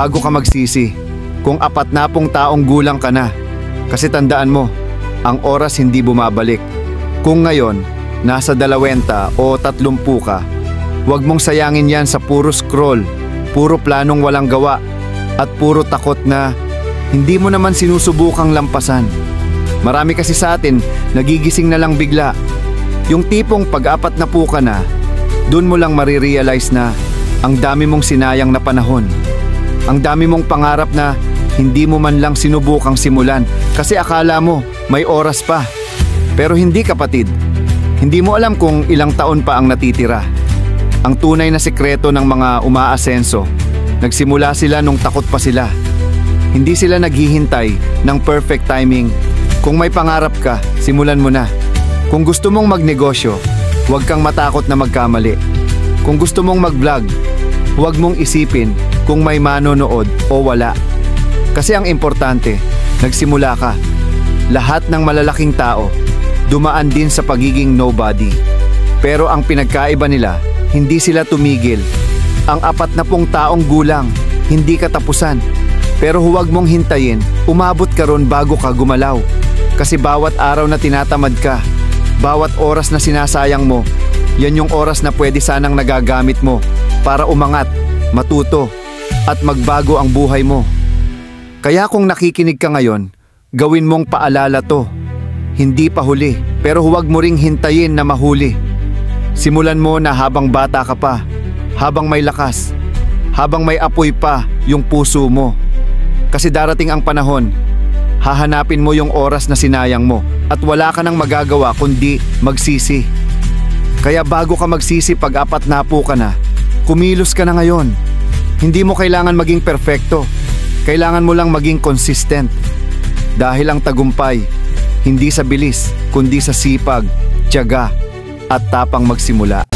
bago ka magsisi kung 40 taong gulang ka na. Kasi tandaan mo, ang oras hindi bumabalik. Kung ngayon, nasa 20 o 30 ka, huwag mong sayangin yan sa puro scroll, puro planong walang gawa, at puro takot na hindi mo naman sinusubukang lampasan. Marami kasi sa atin, nagigising na lang bigla. Yung tipong pag-40 ka na, dun mo lang marirealize na ang dami mong sinayang na panahon. Ang dami mong pangarap na hindi mo man lang sinubukang simulan kasi akala mo may oras pa. Pero hindi, kapatid. Hindi mo alam kung ilang taon pa ang natitira. Ang tunay na sekreto ng mga umaasenso, nagsimula sila nung takot pa sila. Hindi sila naghihintay ng perfect timing. Kung may pangarap ka, simulan mo na. Kung gusto mong magnegosyo, huwag kang matakot na magkamali. Kung gusto mong mag-vlog, huwag mong isipin kung may manonood o wala. Kasi ang importante, nagsimula ka. Lahat ng malalaking tao, dumaan din sa pagiging nobody. Pero ang pinagkaiba nila, hindi sila tumigil. Ang 40 taong gulang, hindi katapusan. Pero huwag mong hintayin, umabot ka ron bago ka gumalaw. Kasi bawat araw na tinatamad ka, bawat oras na sinasayang mo, yan yung oras na pwede sanang nagagamit mo para umangat, matuto, at magbago ang buhay mo. Kaya kung nakikinig ka ngayon, gawin mong paalala to. Hindi pa huli, pero huwag mo ring hintayin na mahuli. Simulan mo na habang bata ka pa, habang may lakas, habang may apoy pa yung puso mo. Kasi darating ang panahon, hahanapin mo yung oras na sinayang mo at wala ka nang magagawa kundi magsisi. Kaya bago ka magsisi pag 40 ka na, kumilos ka na ngayon. Hindi mo kailangan maging perfecto. Kailangan mo lang maging consistent. Dahil ang tagumpay, hindi sa bilis, kundi sa sipag, tiyaga, at tapang magsimula.